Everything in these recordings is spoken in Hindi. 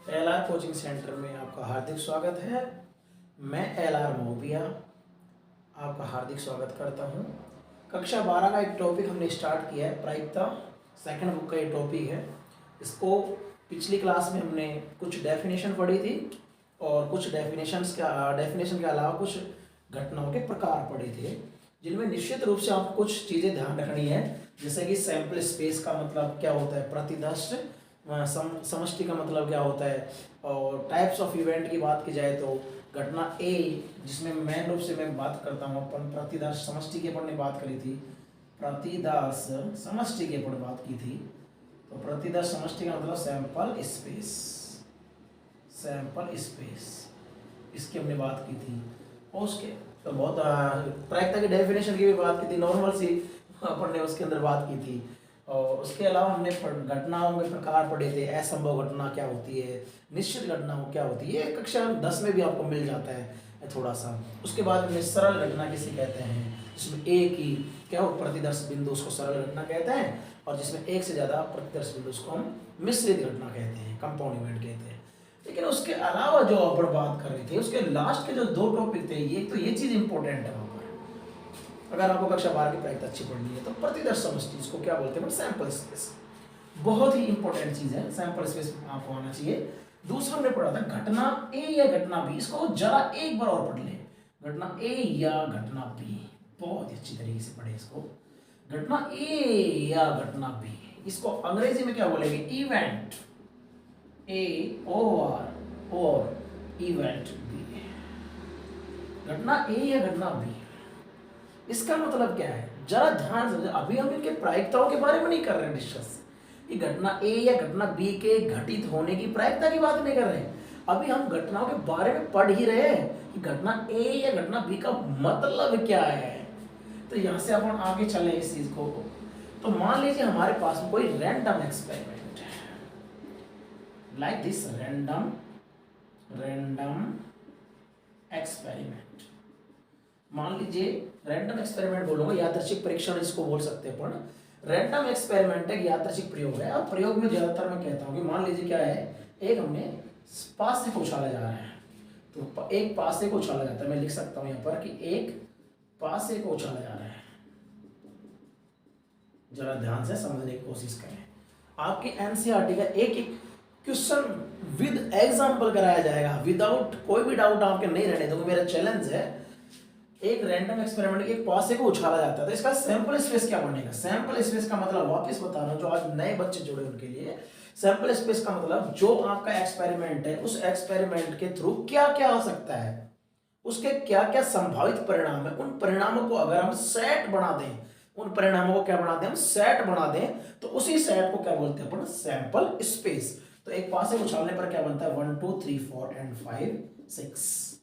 एलआर कोचिंग सेंटर में आपका हार्दिक स्वागत है। मैं एलआर मोबिया आपका हार्दिक स्वागत करता हूं। कक्षा 12 का एक टॉपिक हमने स्टार्ट किया है, प्रायिकता। सेकंड बुक का ये टॉपिक है। इसको पिछली क्लास में हमने कुछ डेफिनेशन पढ़ी थी और कुछ डेफिनेशन के अलावा कुछ घटनाओं के प्रकार पढ़े थे, जिनमें निश्चित रूप से आपको कुछ चीज़ें ध्यान रखनी है। जैसे कि सैंपल स्पेस का मतलब क्या होता है, प्रतिदर्श समष्टि का मतलब क्या होता है, और टाइप्स ऑफ इवेंट की बात की जाए तो घटना ए, जिसमें मेन रूप से मैं बात करता हूँ, अपन प्रतिदर्श समष्टि के ऊपर ने बात करी थी, प्रतिदर्श समष्टि के ऊपर बात की थी। तो प्रतिदर्श समष्टि का मतलब सैंपल स्पेस, सैंपल स्पेस, इसकी हमने बात की थी। और उसके तो बहुत प्रायिकता की डेफिनेशन की भी बात की थी, नॉर्मल सी अपन ने उसके अंदर बात की थी। और उसके अलावा हमने घटनाओं के प्रकार पढ़े थे। असंभव घटना क्या होती है, निश्चित घटनाओं क्या होती है, ये कक्षा 10 में भी आपको मिल जाता है थोड़ा सा। उसके बाद में सरल घटना किसे कहते हैं, जिसमें एक ही क्या हो प्रतिदर्श बिंदु, उसको सरल घटना कहते हैं, और जिसमें एक से ज़्यादा प्रतिदर्श बिंदु उसको हम मिश्रित घटना कहते हैं, कंपाउंड इवेंट कहते हैं। लेकिन उसके अलावा जो अपन बात कर रहे थे, उसके लास्ट के जो दो टॉपिक थे, ये तो ये चीज़ इंपॉर्टेंट है वहाँ पर। अगर आपको कक्षा 12 की प्रायिकता अच्छी पढ़नी है तो प्रतिदर्श समष्टि, इसको क्या बोलते हैं, सैंपल स्पेस, बहुत ही इंपॉर्टेंट चीज़ है, सैंपल स्पेस आपको आना चाहिए। दूसरा हमने पढ़ा था घटना ए या घटना बी, इसको जरा एक बार और पढ़ ले। घटना ए या घटना बी, बहुत ही अच्छी तरीके से पढ़े इसको। घटना ए या घटना बी, इसको अंग्रेजी में क्या बोलेंगे, इवेंट ए और इवेंट बी। घटना ए या घटना बी, इसका मतलब क्या है, जरा ध्यान से। अभी हम इनके प्रायिकताओं के बारे में नहीं कर रहे हैं डिस्कस, कि घटना ए या घटना बी के घटित होने की प्रायिकता की बात नहीं कर रहे हैं। अभी हम घटनाओं के बारे में पढ़ ही रहे हैं कि घटना ए या घटना बी का मतलब क्या है। तो यहां से अपन आगे चले इस चीज को। तो मान लीजिए हमारे पास कोई रैंडम एक्सपेरिमेंट है, लाइक दिस रैंडम एक्सपेरिमेंट। मान लीजिए रैंडम एक्सपेरिमेंट बोलूंगा, यादृच्छिक परीक्षण इसको बोल सकते हैं अपन। रैंडम एक्सपेरिमेंट एक यादृच्छिक प्रयोग है, और प्रयोग में ज्यादातर मैं कहता हूँ कि मान लीजिए क्या है, एक हमने पासे को उछाला जा रहा है, तो एक पासे को उछाला जाता है। मैं लिख सकता हूँ यहाँ पर कि एक पासे को उछाला जा रहा है। जरा ध्यान से समझने की कोशिश करें। आपके एनसीईआरटी का एक एक क्वेश्चन विद एग्जाम्पल कराया जाएगा, विदाउट कोई भी डाउट आपके नहीं रहने दूंगा, मेरा चैलेंज है। एक रैंडम एक्सपेरिमेंट, एक पासे को उछाला जाता है, तो इसका सैंपल स्पेस क्या बनेगा। सैंपल स्पेस का मतलब वापस बता रहा हूं, जो आज नए बच्चे जुड़े उनके लिए, सैंपल स्पेस का मतलब जो आपका एक्सपेरिमेंट है, उस एक्सपेरिमेंट के थ्रू क्या क्या हो सकता है, उसके क्या क्या संभावित परिणाम है, उन परिणामों को अगर हम सेट बना दें, उन परिणामों को क्या बना दें, हम सेट बना दें, तो उसी सेट को क्या बोलते हैं अपन, सैंपल स्पेस। तो एक पासे को उछालने पर क्या बनता है, 1 2 3 4 एंड 5 6,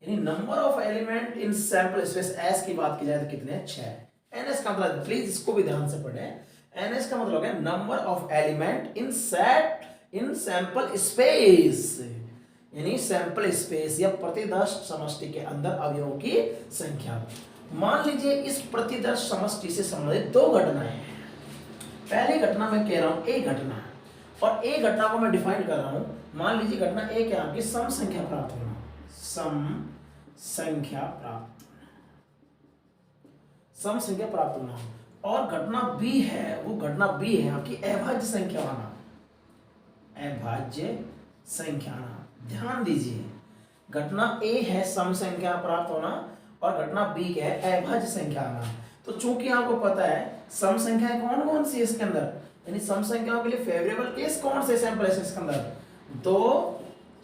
यानी number of element in sample space. S की बात की जाए तो कितने, 6। एनएस का मतलब, प्लीज इसको भी ध्यान से पढ़ें, एनएस का मतलब है number of element in sample space, यानी सैंपल स्पेस या प्रतिदर्श समष्टि के अंदर अवयवों की संख्या। मान लीजिए इस प्रतिदर्श समष्टि से संबंधित दो घटनाएं हैं। पहली घटना मैं कह रहा हूं ए घटना, और ए घटना को मैं डिफाइन कर रहा हूं। मान लीजिए घटना ए क्या, आपकी सम संख्या प्राप्त होना, सम संख्या प्राप्त होना। और घटना बी है, वो घटना बी है आपकी अभाज्य संख्या आना, अभाज्य संख्या आना। ध्यान दीजिए, घटना ए है सम संख्या प्राप्त होना, और घटना बी क्या है, अभाज्य संख्या आना। तो चूंकि आपको पता है सम संख्याएं कौन कौन सी है इसके अंदर, यानी सम संख्याओं के लिए फेवरेबल केस कौन से सैंपल स्पेस के अंदर, 2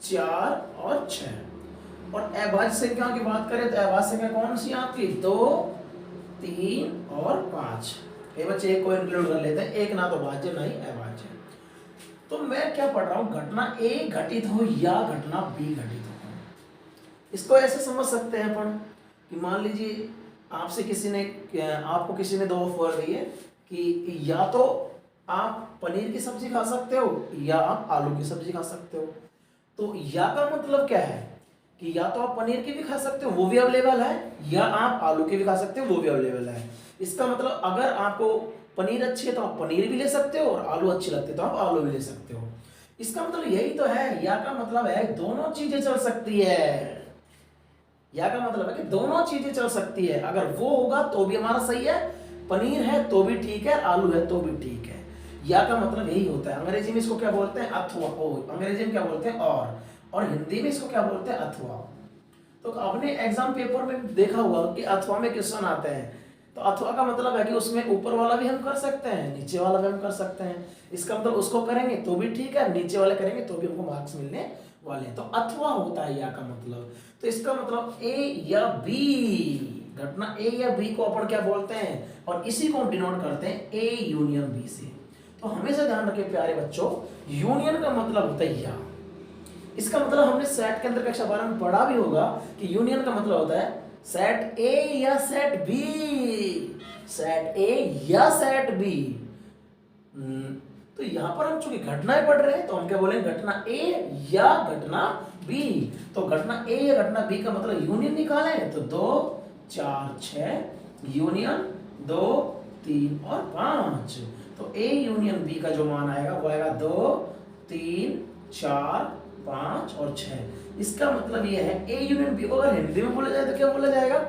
4 और 6। और अभाज्य संख्याओं की बात करें तो अभाज्य संख्या कौन सी आपकी, 2 3 और 5। ये बच्चे एक को इंक्लूड कर लेते हैं, एक ना तो भाज्य ना ही अभाज्य। तो मैं क्या पढ़ रहा हूं, घटना ए घटित हो या घटना बी घटित हो। इसको ऐसे समझ सकते हैं अपन कि मान लीजिए आपको किसी ने दो ऑफर दी है कि या तो आप पनीर की सब्जी खा सकते हो या आप आलू की सब्जी खा सकते हो। तो या का मतलब क्या है कि या तो आप पनीर की भी खा सकते हो, वो भी अवेलेबल है, या आप आलू की भी खा सकते हो, वो भी अवेलेबल है। इसका मतलब अगर आपको पनीर अच्छी है तो आप पनीर भी ले सकते हो, और आलू अच्छी लगती है तो आप आलू भी ले सकते हो। इसका मतलब यही तो है, या का मतलब है दोनों चीजें चल सकती है। या का मतलब है कि दोनों चीजें चल सकती है, अगर वो होगा तो भी हमारा सही है, पनीर है तो भी ठीक है, आलू है तो भी ठीक है। या का मतलब यही होता है। अंग्रेजी में इसको क्या बोलते हैं? अथवा। अंग्रेजी में क्या बोलते हैं? और हिंदी में इसको क्या बोलते हैं? अथवा। तो आपने एग्जाम पेपर में देखा हुआ कि अथवा में क्वेश्चन आते हैं, तो अथवा का मतलब है कि उसमें ऊपर वाला भी हम कर सकते हैं, नीचे वाला भी हम कर सकते हैं। इसका मतलब उसको करेंगे तो भी ठीक है, नीचे वाले करेंगे तो भी हमको मार्क्स मिलने वाले हैं। तो अथवा होता है या का मतलब। तो इसका मतलब ए या बी, घटना ए या बी को अपन क्या बोलते हैं, और इसी को डिनोट करते हैं ए यूनियन बी से। तो हमेशा ध्यान रखें प्यारे बच्चों, यूनियन का मतलब होता है या। इसका मतलब हमने सेट के अंदर कक्षा 12 में पढ़ा भी होगा कि यूनियन का मतलब होता है सेट ए या सेट बी, सेट ए या सेट बी। तो यहां पर हम चूंकि घटनाएं पढ़ रहे हैं तो हम क्या बोलेंगे? घटना ए या घटना बी। तो घटना ए या घटना बी का मतलब यूनियन निकालें तो 2 4 6 यूनियन 2 3 और 5। तो ए यूनियन बी का जो मान आएगा वो आएगा 2 3 4 5 और 6। इसका मतलब ये है ए यूनियन बी को अगर हिंदी में बोला जाए तो क्या बोला जाएगा?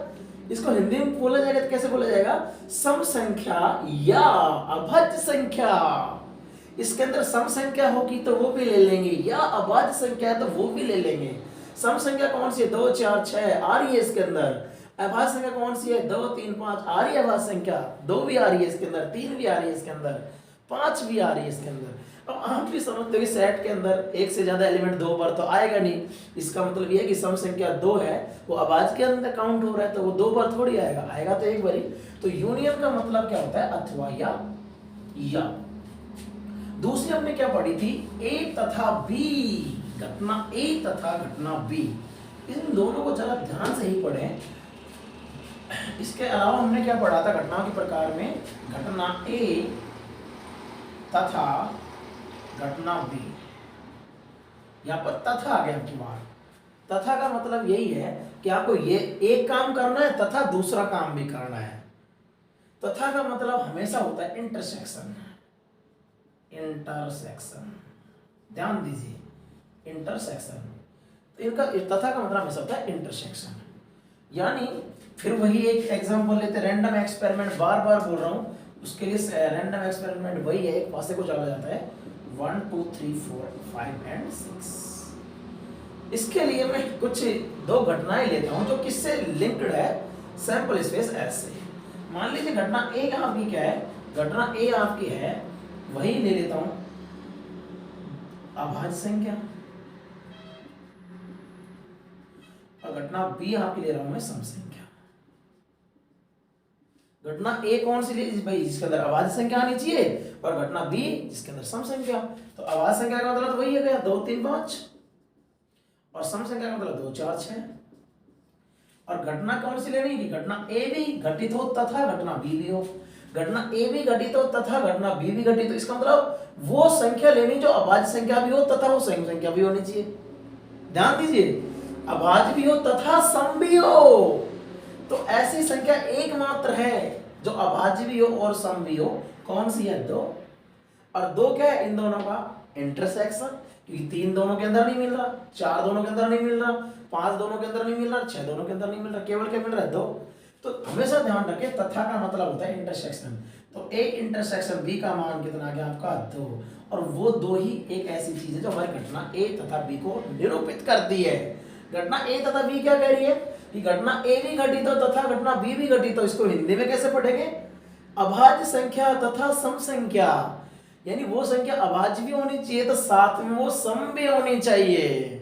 इसको हिंदी में बोला जाएगा तो कैसे बोला जाएगा? सम संख्या या अभाज्य संख्या। इसके अंदर सम संख्या होगी तो वो भी ले लेंगे, या अभाज्य संख्या है तो वो भी ले लेंगे। सम संख्या कौन सी है? 2 4 6 आ रही है इसके अंदर। अभाज्य संख्या कौन सी है? 2 3 5 आ रही है अभाज्य संख्या, 2 भी आ रही है इसके अंदर, 3 भी आ रही है इसके अंदर, 5 भी आ रही है इसके अंदर। अब आप भी समझते हो कि सेट के अंदर एक से ज्यादा एलिमेंट 2 बार तो आएगा नहीं। इसका मतलब ये है कि सम संख्या 2 है, वो अभाज्य के अंदर काउंट हो रहा है, तो वो 2 बार थोड़ी आएगा, आएगा तो एक बार ही। तो यूनियन का मतलब क्या होता है? अथवा या। दूसरी हमने क्या पढ़ी थी? ए तथा बी, घटना ए तथा घटना बी। इन दोनों को जरा ध्यान से ही पढ़ें। इसके अलावा हमने क्या पढ़ा था घटनाओं के प्रकार में? घटना ए तथा घटना बी। यहां पर तथा आ गया आपकी बात। तथा का मतलब यही है कि आपको ये एक काम करना है तथा दूसरा काम भी करना है। तथा का मतलब हमेशा होता है इंटरसेक्शन। इंटरसेक्शन, ध्यान दीजिए, इंटरसेक्शन। तो इनका तथा का मतलब हमेशा होता है इंटरसेक्शन। यानी फिर वही एक एग्जांपल लेते, रैंडम एक्सपेरिमेंट, बार बार बोल रहा हूं उसके लिए। रैंडम एक्सपेरिमेंट वही है, एक पासे को चला जाता है 1 2 3 4 5 एंड 6। इसके लिए मैं कुछ 2 घटनाएं लेता हूं जो किससे लिंक्ड है, सैंपल स्पेस एस से। मान लीजिए घटना ए आपकी क्या है? घटना ए आपकी है, वही ले लेता हूं अभाज्य संख्या, और घटना बी आपकी ले रहा हूं मैं सम संख्या। घटना ए कौन सी ले भाई? जिसके अंदर अभाज्य संख्या आनी चाहिए, और घटना बी जिसके अंदर सम संख्या। तो अभाज्य संख्या का मतलब वही है 2 3 5, और सम संख्या का मतलब 2 4 6। और घटना कौन सी लेनी है? घटना ए भी घटित हो तथा घटना बी भी हो। घटना ए भी घटित हो तथा घटना बी भी घटित हो। इसका मतलब वो संख्या लेनी जो अभाज्य संख्या भी हो तथा वो सम संख्या भी होनी चाहिए। ध्यान दीजिए, अभाज्य भी हो तथा सम भी हो। तो ऐसी संख्या एकमात्र है जो अभाज्य भी हो और सम भी हो। कौन सी है? 2। और 2 क्या है? इन दोनों का इंटरसेक्शन, क्योंकि 3 दोनों के अंदर नहीं मिल रहा, 4 दोनों के अंदर नहीं मिल रहा, 5 दोनों के अंदर नहीं मिल रहा, 6 दोनों के अंदर नहीं मिल रहा, केवल क्या मिल रहा है? 2। तो हमेशा ध्यान रखें तथा का मतलब होता है इंटरसेक्शन। तो ए इंटरसेक्शन बी का मान कितना आ गया आपका? 2। और वो 2 ही एक ऐसी चीज है जो हमारी घटना ए तथा बी को निरूपित करती है। घटना ए तथा बी क्या कह रही है कि घटना ए भी घटित हो तथा घटना बी भी घटित हो। इसको हिंदी में कैसे पढ़ेंगे? अभाज्य संख्या तथा सम संख्या, यानी वो संख्या अभाज्य भी होनी चाहिए तो साथ में वो सम भी होनी चाहिए।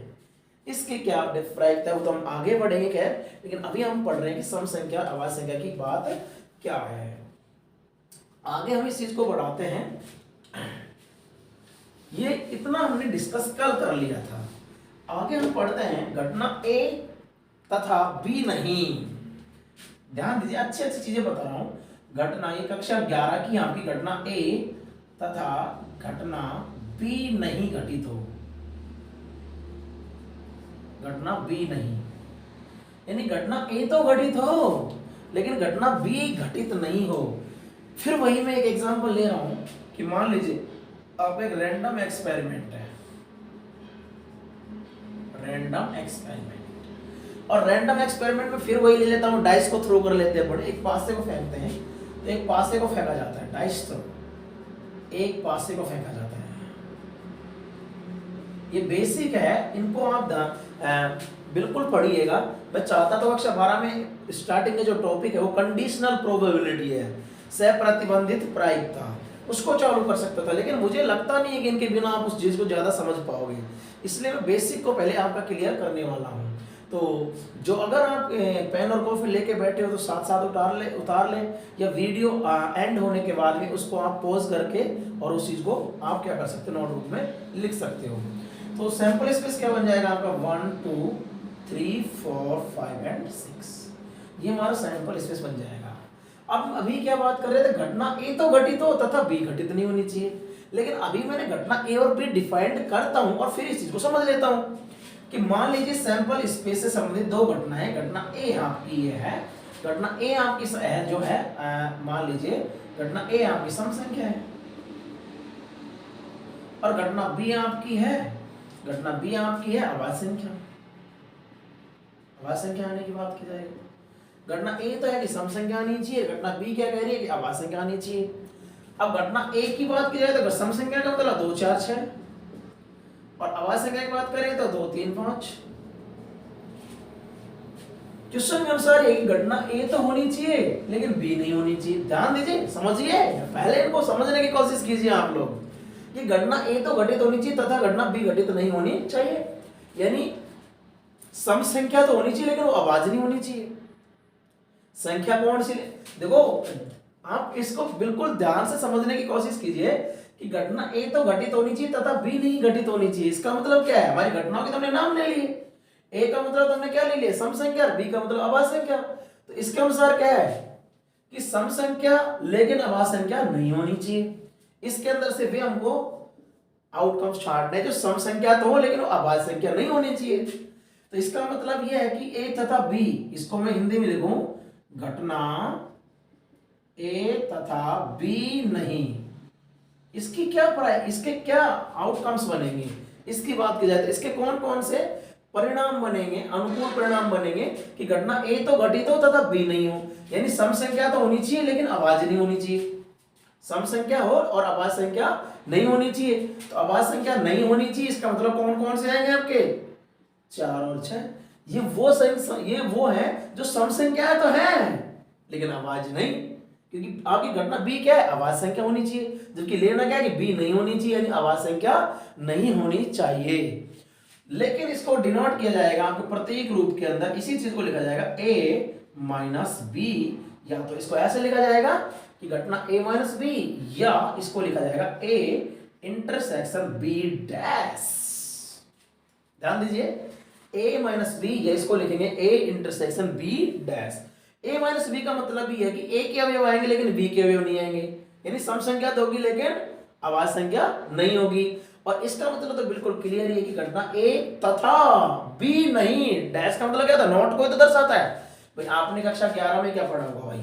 इसके क्या डिफरेंस है वो तो हम आगे बढ़ेंगे खैर, लेकिन अभी हम पढ़ रहे हैं कि सम संख्या अभाज्य संख्या की बात क्या है। आगे हम इस चीज को बढ़ाते हैं। ये इतना हमने डिस्कस कल कर लिया था। आगे हम पढ़ते हैं घटना ए तथा बी नहीं। ध्यान दीजिए, अच्छी अच्छी चीजें बता रहा हूं। घटना ये कक्षा 11 की आपकी घटना ए तथा घटना बी नहीं घटित हो। घटना बी नहीं, यानी घटना ए तो घटित हो लेकिन घटना बी घटित नहीं हो। फिर वही मैं एक एग्जांपल ले रहा हूं कि मान लीजिए आप एक रैंडम एक्सपेरिमेंट है, रैंडम एक्सपेरिमेंट। और रैंडम एक्सपेरिमेंट में फिर वही ले लेता हूँ, डाइस को थ्रो कर लेते हैं बड़े, एक पासे को फेंकते हैं तो एक पासे को फेंका जाता है, डाइस थ्रो, एक पासे को फेंका जाता है। ये बेसिक है, इनको आप बिल्कुल पढ़िएगा। मैं चाहता तो कक्षा 12 में स्टार्टिंग के जो टॉपिक है वो कंडीशनल प्रोबेबिलिटी है, सहप्रतिबंधित प्रायिकता, उसको चालू कर सकता था, लेकिन मुझे लगता नहीं है कि इनके बिना आप उस चीज को ज्यादा समझ पाओगे, इसलिए मैं बेसिक को पहले आपका क्लियर करने वाला हूँ। तो जो अगर आप पेन और कॉपी लेके बैठे हो तो साथ साथ उतार ले, या वीडियो एंड होने के बाद में उसको आप पॉज करके और उस चीज को आप क्या कर सकते हो, नोटबुक में लिख सकते हो। तो सैंपल स्पेस क्या बन जाएगा आपका, 1 2 3 4 5 एंड 6, ये हमारा सैंपल स्पेस बन जाएगा। अब अभी क्या बात कर रहे थे, घटना ए तो घटित हो तथा बी घटित नहीं होनी चाहिए, लेकिन अभी मैंने घटना ए और बी डिफाइंड करता हूं और फिर इस चीज को समझ लेता हूं कि मान लीजिए सैंपल स्पेस से संबंधित दो घटनाएं, घटना ए आपकी ये है, घटना ए आपकी जो है मान लीजिए घटना ए आपकी सम संख्या है और घटना बी आपकी है, घटना बी आपकी है अभाज्य संख्या। अभाज्य संख्या आने की बात की जाएगी। घटना ए तो है कि सम संख्या आनी चाहिए, घटना बी क्या कह रही है कि अभाज्य संख्या आनी चाहिए। अब घटना ए की बात की जाए तो सम संख्या का मतलब 2 4 6 और अभाज्य संख्या की बात करें तो 2 3 5। क्वेश्चन के अनुसार एक घटना ए तो होनी चाहिए लेकिन बी नहीं होनी चाहिए। ध्यान दीजिए, समझिए, पहले इनको समझने की कोशिश कीजिए आप लोग। ये घटना ए तो घटित होनी चाहिए तथा घटना बी घटित नहीं होनी चाहिए, यानी सम संख्या तो होनी चाहिए लेकिन वो अभाज्य नहीं होनी चाहिए। संख्या कौन सी, देखो आप इसको बिल्कुल ध्यान से समझने की कोशिश कीजिए कि घटना ए तो घटित होनी चाहिए तथा बी नहीं घटित होनी चाहिए। इसका मतलब क्या है, हमारी घटनाओं के तो हमने नाम ले लिए, ए का मतलब तो हमने क्या ले लिया, सम संख्या, बी का मतलब अभाज्य संख्या। तो इसके अनुसार क्या है कि सम संख्या लेकिन अभाज्य संख्या नहीं होनी चाहिए। इसके अंदर से भी हमको आउटकम्स छांटने जो सम संख्या तो हो लेकिन वो अभाज्य संख्या नहीं होनी चाहिए। तो इसका मतलब यह है कि ए तथा बी, इसको मैं हिंदी में लिखूं, घटना ए तथा बी नहीं, इसकी इसके क्या आउटकम्स बनेंगे, इसकी बात की जाए तो इसके कौन कौन से परिणाम बनेंगे, अनुकूल परिणाम बनेंगे कि घटना ए तो घटित हो तथा बी नहीं हो, यानी सम संख्या तो होनी चाहिए लेकिन अभाज्य नहीं होनी चाहिए। सम संख्या हो और अभाज्य संख्या नहीं होनी चाहिए। तो अभाज्य संख्या नहीं होनी चाहिए, इसका मतलब कौन कौन से आएंगे आपके, 4 और 6। ये वो है जो सम संख्या तो है लेकिन अभाज्य नहीं, क्योंकि आपकी घटना बी क्या है, अभाज्य संख्या होनी चाहिए, जबकि लेना क्या है कि बी नहीं होनी चाहिए, यानी अभाज्य संख्या नहीं होनी चाहिए। लेकिन इसको डिनोट किया जाएगा आपके प्रत्येक रूप के अंदर, इसी चीज को लिखा जाएगा a माइनस बी, या तो इसको ऐसे लिखा जाएगा कि घटना a माइनस बी, या इसको लिखा जाएगा a इंटरसेक्शन b डैश। ध्यान दीजिए, a माइनस बी, या इसको लिखेंगे a intersection b dash. a minus b का मतलब ये है कि a के अवयव आएंगे लेकिन b के अवयव नहीं आएंगे, यानी सम संख्या तो होगी लेकिन अभाज्य संख्या नहीं होगी। और इसका मतलब तो बिल्कुल क्लियर है कि घटना ए तथा बी नहीं, डैश का मतलब क्या था, नॉट को तो दर्शाता है। भाई आपने कक्षा 11 में क्या पढ़ा होगा भाई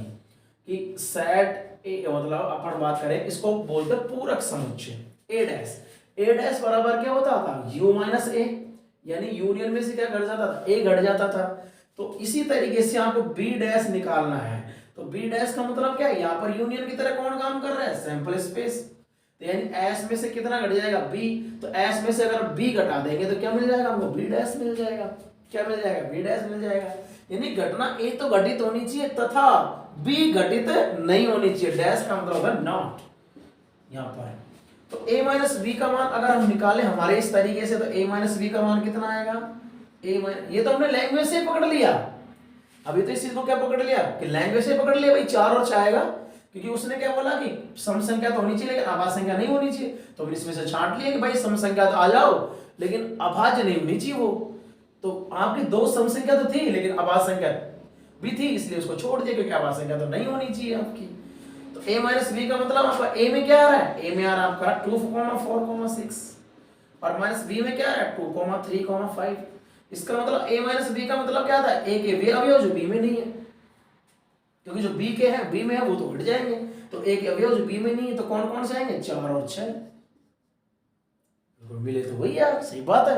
कि सेट ए, मतलब अपन बात करें इसको बोलते पूरक समुच्चय, ए डैश बराबर क्या होता था, यू माइनस ए, यानी यूनियन में से क्या घट जाता था, ए घट जाता था। तो इसी तरीके से आपको बी डैश निकालना है, तो बी डैश का मतलब क्या है, यहाँ पर यूनियन की तरह कौन काम कर रहा है, सैंपल स्पेस। तो यानी एस में से कितना घट जाएगा, बी, तो एस में से अगर बी घटा देंगे तो क्या मिल जाएगा हमको, बी डैश मिल जाएगा। क्या मिल जाएगा, बी डैश मिल जाएगा। यानी घटना ए तो घटित होनी चाहिए तथा बी घटित नहीं होनी चाहिए, डैश का मतलब है नॉट यहाँ पर। तो a माइनस बी का मान अगर हम निकालें हमारे इस तरीके से, तो a माइनस बी का मान कितना आएगा, ये तो हमने लैंग्वेज से पकड़ लिया, अभी तो इस चीज को क्या पकड़ लिया कि लैंग्वेज से पकड़ लिया भाई, 4 और 6 आएगा, क्योंकि उसने क्या बोला कि सम संख्या तो होनी चाहिए लेकिन अभाज्य संख्या नहीं होनी चाहिए। तो हमने इसमें से छांट लिया कि भाई सम संख्या तो आ जाओ लेकिन अभाज्य नहीं होनी चाहिए वो। तो आपकी 2 सम संख्या तो थी लेकिन अभाज्य संख्या भी थी, इसलिए उसको छोड़ दिया क्योंकि अभाज्य संख्या तो नहीं होनी चाहिए आपकी। तो a माइनस बी का मतलब आपका a में क्या आ रहा है, a में आ रहा है आपका 2, 4, 6 और माइनस b में क्या आ रहा है 2, 3, 5। इसका मतलब a माइनस बी का मतलब क्या था, a के वे अवयव जो b में नहीं है, क्योंकि जो b के हैं b में है वो तो हट जाएंगे, तो a के अवयव जो b में नहीं है तो कौन कौन से आएंगे, 4 और 6 मिले तो वही यार, सही बात है।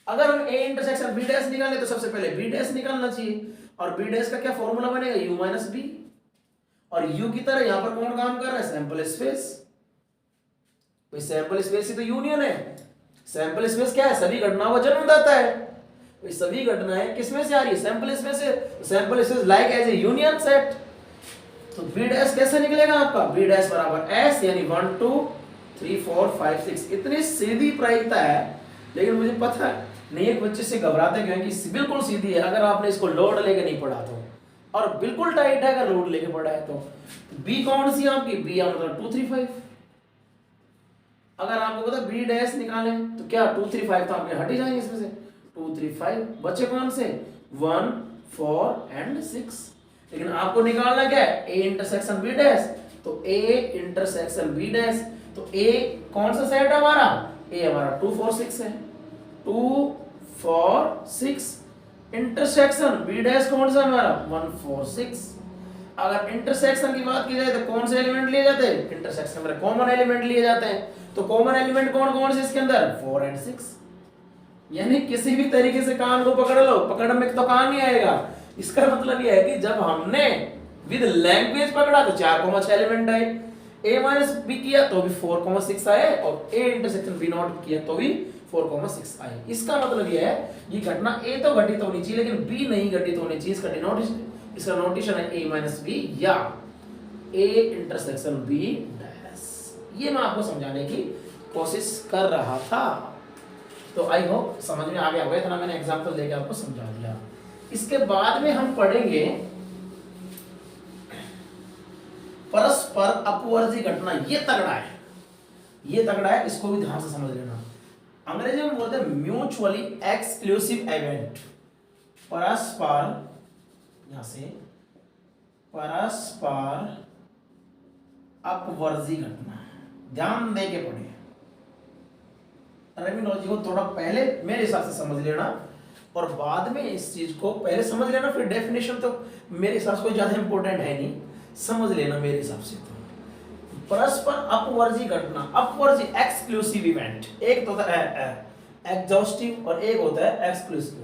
अगर हम ए इंटरसेक्शन बी डैश निकालें तो सबसे पहले बी डैश निकालना चाहिए, और बी डैश का क्या फॉर्मूला बनेगा, यू माइनस बी, और यू की तरह यहां पर कौन काम कर रहा है, सैंपल स्पेस। भाई सैंपल स्पेस ही तो यूनियन है। सैंपल स्पेस क्या है, सभी घटनाओं का जन्मदाता है। भाई सभी घटनाएं किसमें से आ रही है, सैंपल स्पेस से। Sample space like as a union set. तो बी डैश कैसे निकलेगा आपका, बी डैश बराबर एस, यानी 1 2 3 4 5 6। इतनी सीधी प्रायिकता है, लेकिन मुझे पता नहीं एक बच्चे से घबराते क्यों कि बिल्कुल सीधी है अगर आपने इसको लोड लेके नहीं पढ़ा तो, और बिल्कुल टाइट है अगर लोड लेके पढ़ा है तो। बी कौन सी आपकी, बी मतलब 2 3 5। अगर आपको पता बी डैश निकालें तो क्या 2 3 5 तो आपके हट ही जाएंगे इसमें से, 2 3 5 बचे कौन से, 1 4 एंड 6। लेकिन आपको निकालना क्या है, ए इंटरसेक्शन बी डैश। तो ए इंटरसेक्शन बी डैश, तो ए कौन सा सेट है हमारा, ए हमारा 2 4 6 है, 2 4 6। इंटरसेक्शन बी डैश कौन सा हमारा, 1 4 6। अगर इंटरसेक्शन की बात की जाए तो कौन से एलिमेंट लिए जाते हैं, इंटरसेक्शन में कॉमन एलिमेंट लिए जाते हैं। तो कॉमन एलिमेंट कौन कौन से इसके अंदर, 4 एंड 6। यानी किसी भी तरीके से कान को पकड़ लो, पकड़ में तो कान नहीं आएगा। इसका मतलब यह है कि जब हमने विद लैंग्वेज पकड़ा तो 4 एलिमेंट आए, a माइनस बी किया तो भी 4 6 आए, और a इंटरसेक्शन बी नॉट किया तो भी 4 6 आए। इसका मतलब यह है ये घटना a तो घटित होनी चाहिए लेकिन b नहीं घटित होनी चाहिए। इसका नोटेशन है a माइनस बी या a इंटरसेक्शन b डैश। ये मैं आपको समझाने की कोशिश कर रहा था, तो आई होप समझ में आ गया होगा। इतना मैंने एग्जांपल देके आपको समझा दिया। इसके बाद में हम पढ़ेंगे परस्पर अपवर्ती घटना। ये तगड़ा है, ये तगड़ा है, इसको भी ध्यान से समझ लेना। अंग्रेजी में बोलते हैं म्यूचुअली एक्सक्लूसिव इवेंट। परस्पर, यहां से परस्पर अपवर्ती घटना, ध्यान दे के पढ़े। टर्मिनोलॉजी को थोड़ा पहले मेरे हिसाब से समझ लेना, और बाद में इस चीज को पहले समझ लेना, फिर डेफिनेशन तो मेरे हिसाब से कोई ज्यादा इंपॉर्टेंट है नहीं, समझ लेना मेरे हिसाब से। तो परस्पर अपवर्ती घटना, अपवर्ती एक्सक्लूसिव इवेंट, एक तो होता है एग्जॉस्टिव और एक होता है एक्सक्लूसिव।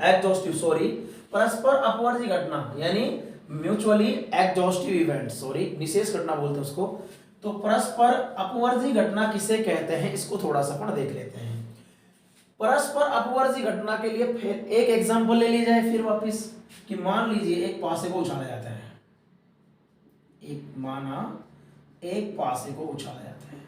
एग्जॉस्टिव सॉरी, परस्पर अपवर्ती घटना यानी म्यूचुअली एग्जॉस्टिव इवेंट, सॉरी निशेष घटना बोलते हैं उसको। तो परस्पर अपवर्ती घटना किसे कहते हैं, इसको थोड़ा सा अपन देख लेते हैं। परस्पर अपवर्ती घटना के लिए फिर एक एग्जांपल ले ली जाए फिर वापस, कि मान लीजिए एक पासे को उछाला जाता है, एक माना एक पासे को उछाला जाता है।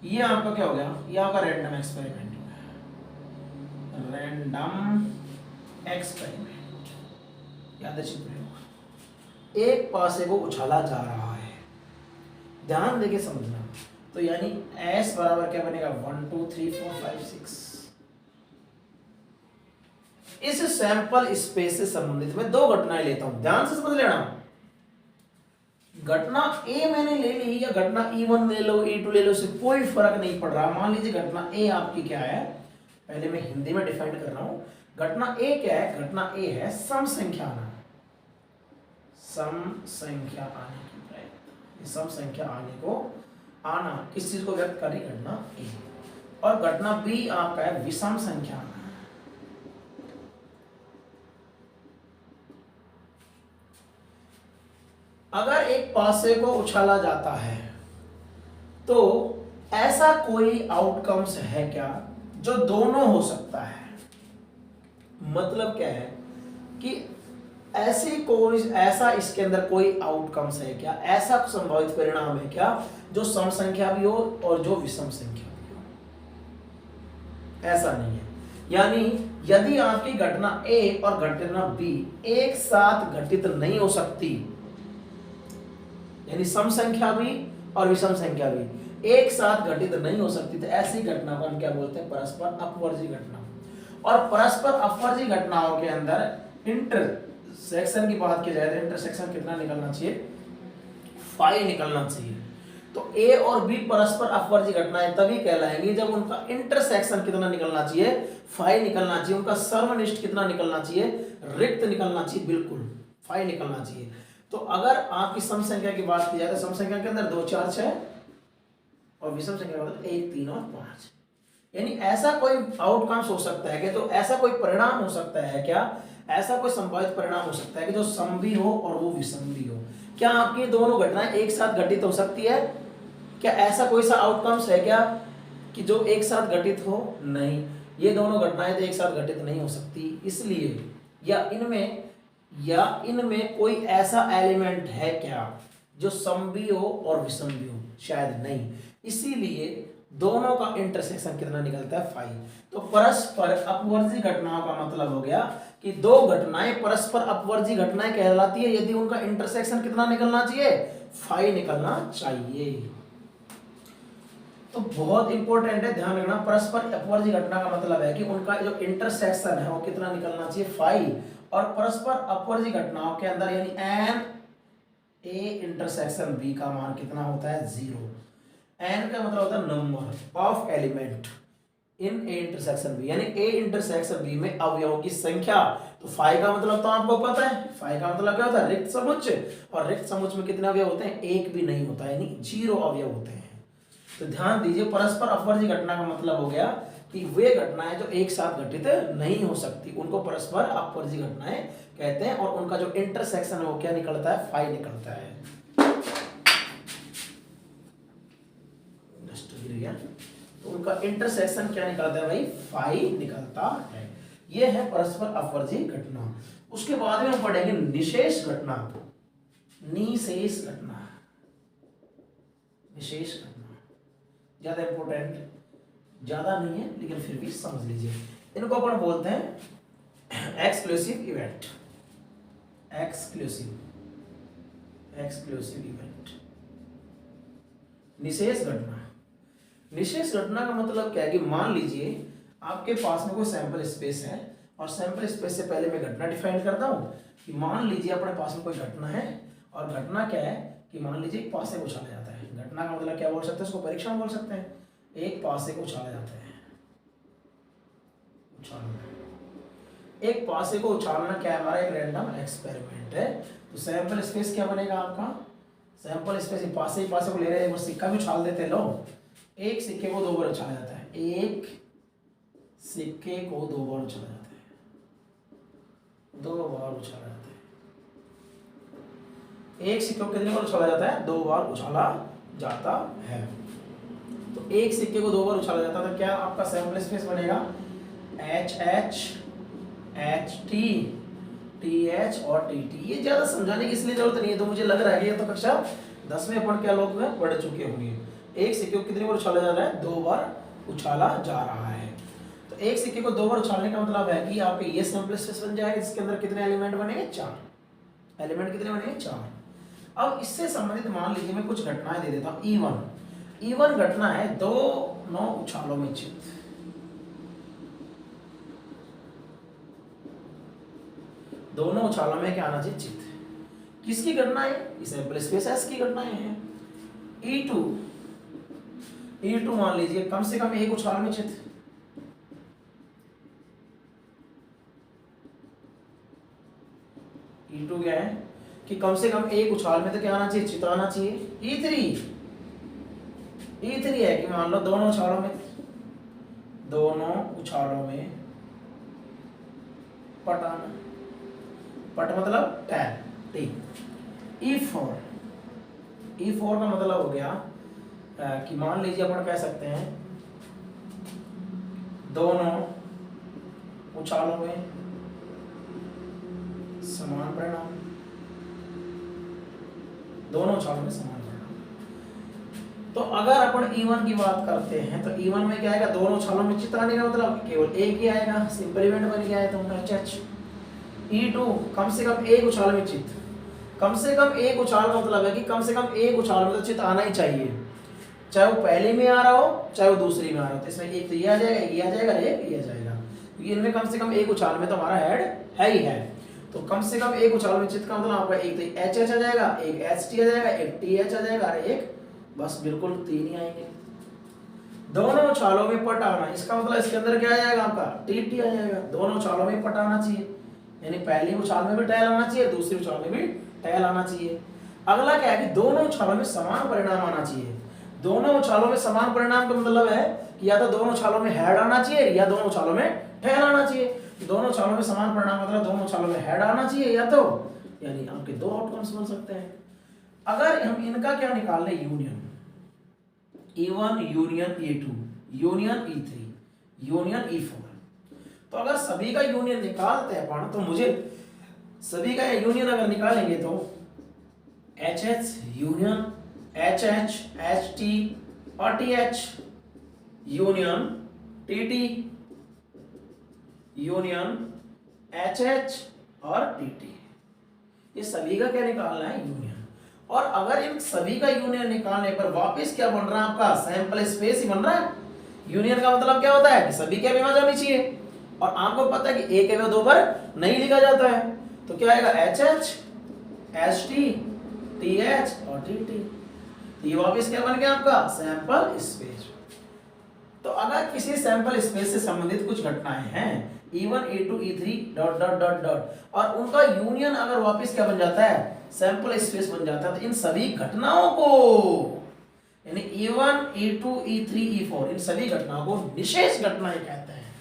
ये आपका क्या हो गया, ये आपका रैंडम एक्सपेरिमेंट हो गया, रैंडम एक्सपेरिमेंट, यादृच्छिक प्रयोग। एक पासे को उछाला जा रहा है, ध्यान देके समझना। तो यानी S बराबर क्या बनेगा, 1 2 3 4 5 6। इस सैंपल स्पेस से संबंधित मैं दो घटनाएं लेता हूं, ध्यान से समझ लेना। घटना A मैंने ले ली या घटना E1 ले लो, E2 ले लो, इससे कोई फर्क नहीं पड़ रहा। मान लीजिए घटना A आपकी क्या है, पहले मैं हिंदी में डिफाइन कर रहा हूं। घटना A क्या है, घटना A है सम संख्या आना, सम संख्या आने की प्रयत्न, सम संख्या आने को आना, किस चीज को व्यक्त कर रही घटना A। और घटना B आपका है विषम संख्या आना। अगर एक पासे को उछाला जाता है तो ऐसा कोई आउटकम्स है क्या जो दोनों हो सकता है। मतलब क्या है कि ऐसा इसके अंदर कोई आउटकम्स है क्या, ऐसा संभावित परिणाम है क्या जो सम संख्या भी हो और जो विषम संख्या भी हो। ऐसा नहीं है। यानी यदि आपकी घटना A और घटना B एक साथ घटित नहीं हो सकती, यानी सम संख्या भी और विषम संख्या भी एक साथ घटित नहीं हो सकती, तो ऐसी घटना को हम क्या बोलते हैं, परस्पर अपवर्ती घटना। और परस्पर अपवर्ती घटनाओं के अंदर इंटरसेक्शन की बात की जाए तो इंटरसेक्शन कितना निकलना चाहिए, 5 निकलना चाहिए। तो A और B परस्पर अपवर्ती घटनाएं तभी कहलाएंगी जब उनका इंटरसेक्शन कितना निकलना चाहिए, 5 निकलना चाहिए। उनका सर्वनिष्ठ कितना निकलना चाहिए, रिक्त निकलना चाहिए, बिल्कुल 5 निकलना चाहिए। तो अगर आपकी सम संख्या की बात की जाए तो सम संख्या के अंदर 2 4 6 और विषम संख्या का मतलब 1 3 और 5। यानी ऐसा कोई आउटकम्स हो सकता है कि तो ऐसा कोई परिणाम हो सकता है क्या, ऐसा कोई संभावित परिणाम हो सकता है कि जो सम भी हो और वो विषम भी हो। क्या आपकी दोनों घटनाएं एक साथ घटित हो सकती है? क्या ऐसा कोई सा आउटकम्स है क्या कि जो एक साथ घटित हो? नहीं, ये दोनों घटनाएं तो एक साथ घटित नहीं हो सकती। इसलिए या इनमें कोई ऐसा एलिमेंट है क्या जो सम भी हो और विषम भी हो? शायद नहीं। इसीलिए दोनों का इंटरसेक्शन कितना निकलता है? 5। तो परस्पर अपवर्जी घटनाओं का मतलब हो गया कि दो घटनाएं परस्पर अपवर्जी घटनाएं कहलाती है यदि उनका इंटरसेक्शन कितना निकलना चाहिए? 5 निकलना चाहिए। तो बहुत इंपॉर्टेंट है, ध्यान रखना। परस्पर अपवर्जी घटना का मतलब है कि उनका जो इंटरसेक्शन है वो कितना निकलना चाहिए? 5। और परस्पर अपवर्जी घटनाओं के अंदर यानी एन ए इंटरसेक्शन बी का मान कितना होता है? 0। एन का मतलब होता है number of element in A intersection B, यानी ए इंटरसेक्शन बी में अवयवों की संख्या। तो 5 का मतलब तो आपको पता है, 5 का मतलब क्या होता है? रिक्त समुच्चय। और रिक्त समुच्चय में कितने अवयव होते हैं? एक भी नहीं होता है, यानी 0 अवयव होते हैं। तो ध्यान दीजिए, परस्पर अपवर्जी घटना का मतलब हो गया कि वे घटनाएं जो एक साथ घटित नहीं हो सकती उनको परस्पर अपवर्जी घटनाएं कहते हैं। और उनका जो इंटरसेक्शन है वो क्या निकलता है? 5 निकलता है। तो उनका इंटरसेक्शन क्या निकलता है भाई? 5 निकलता है। यह है परस्पर अपवर्जी घटना। उसके बाद में हम पढ़ेंगे निशेष घटना। निशेष घटना, विशेष घटना ज्यादा इंपॉर्टेंट, ज्यादा नहीं है लेकिन फिर भी समझ लीजिए। इनको अपन बोलते हैं एक्सक्लूसिव इवेंट। एक्सक्लूसिव इवेंट, निशेष घटना। निशेष घटना का मतलब क्या है कि मान लीजिए आपके पास में कोई सैंपल स्पेस है और सैंपल स्पेस से पहले मैं घटना डिफाइन करता हूं कि मान लीजिए अपने पास में कोई घटना है और घटना क्या है कि मान लीजिए एक पासे को उछाला जाता है। घटना का मतलब क्या बोल सकते हैं? उसको परीक्षण बोल सकते हैं। एक पासे को उछाला जाता है, उछालना। एक पासे को उछालना क्या है? हमारा एक रैंडम एक्सपेरिमेंट है। तो सैंपल स्पेस क्या बनेगा आपका? सैंपल स्पेस पासे को ले रहे हैं, वो सिक्का भी उछाल देते लोग। एक सिक्के को 2 बार उछाला जाता है, एक सिक्के को 2 बार उछाला जाता है, 2 बार उछाला जाता है। एक सिक्के को कितने बार उछाला जाता है? 2 बार उछाला जाता है। तो एक सिक्के को 2 बार उछाला जाता है तो क्या आपका सैंपल स्पेस बनेगा? H H H T T H और टी टी। ये ज्यादा समझाने की इसलिए जरूरत नहीं है, तो मुझे लग रहा है ये तो कक्षा 10 में अपन क्या लोग पढ़ चुके होंगे। एक सिक्के को कितनी बार उछाला जा रहा है? 2 बार उछाला जा रहा है। तो एक सिक्के को 2 बार उछालने का मतलब है कि आपके ये सैंपल स्पेस बन जाएगा जिसके अंदर कितने एलिमेंट बनेंगे? 4 एलिमेंट। कितने बनेंगे? 4। अब इससे संबंधित मान लीजिए मैं कुछ घटनाएं दे देता हूं। E1 घटना है 2 उछालों में चित। दोनों उछालों में क्या आना चाहिए? चित। किसकी घटना है? सैंपल स्पेस एस की घटनाएं हैं। E2 मान लीजिए कम से कम एक उछाल में चित। E2 क्या है कि कम से कम एक उछाल में तो क्या आना चाहिए? चित आना चाहिए। E3 है कि मान लो दोनों उछालों में पट आना। पट मतलब टैन, ठीक। E4 का मतलब हो गया कि मान लीजिए अपन कह सकते हैं दोनों उछालों में समान परिणाम। दोनों उछालों में समान परिणाम। तो अगर अपन E1 की बात करते हैं तो E1 में क्या आएगा? दोनों उछालों में चित आने का मतलब केवल एक ही आएगा, सिंपल इवेंट बन गया है। तो एच। E2 कम से कम एक उछाल में चित। कम से कम एक उछाल का मतलब है कि कम से कम एक उछाल में तो चित आना ही चाहिए, चाहे वो पहले में आ रहा हो चाहे वो दूसरी में आ रहा हो। तो इसमें एक तो ये आ जाएगा, ये आ जाएगा, ये आ जाएगा, क्योंकि इनमें कम से कम एक उछाल में तो हमारा हेड है ही है। तो कम से कम एक उछाल में चित का मतलब आपका एक तो एच एच आ जाएगा, एक एच टी आ जाएगा, एक टी एच आ जाएगा और एक बस बिल्कुल 3 ही आएंगे। दोनों उछालों में पट आना, इसका मतलब इसके अंदर क्या आ जाएगा? आपका टी टी आ जाएगा। दोनों उछालों में पट आना चाहिए, यानी पहली उछाल में भी टैल आना चाहिए, दूसरी उछाल में भी टेल आना चाहिए। अगला क्या है कि दोनों उछालों में समान परिणाम आना चाहिए। दोनों उछालों में समान परिणाम का मतलब है कि या तो दोनों उछालों में हेड आना चाहिए या दोनों उछालों में टेल आना चाहिए। दोनों उछालों में समान परिणाम मतलब दोनों उछालों में हेड आना चाहिए या तो, यानी आपके दो आउटकम्स बन सकते हैं। अगर हम इनका क्या निकाल लें, union, E1 union E2 union E3 union E4, तो अगर सभी का यूनियन निकालते हैं अपन, तो मुझे सभी का यूनियन अगर निकालेंगे तो HH यूनियन HH HT और TH union TT union HH और TT, ये सभी का क्या निकालना है, यूनियन। और अगर इन सभी का यूनियन निकालने पर वापस क्या बन रहा है, आपका सैंपल स्पेस ही बन रहा है। यूनियन का मतलब क्या होता है कि सभी के अवयव आ जानी चाहिए, और आपको पता है कि एक अवयव दो बार नहीं लिखा जाता है, तो क्या आएगा HH HT TH और TT, ये वापस क्या बन गया आपका सैंपल स्पेस। तो अगर किसी सैंपल स्पेस से संबंधित कुछ घटनाएं हैं E1 E2 E3 dot dot dot dot और उनका यूनियन अगर वापस क्या बन जाता है, सैंपल स्पेस बन जाता है, तो इन सभी घटनाओं को, यानी E1 E2 E3 E4, इन सभी घटनाओं को निशेष घटनाएं कहते हैं।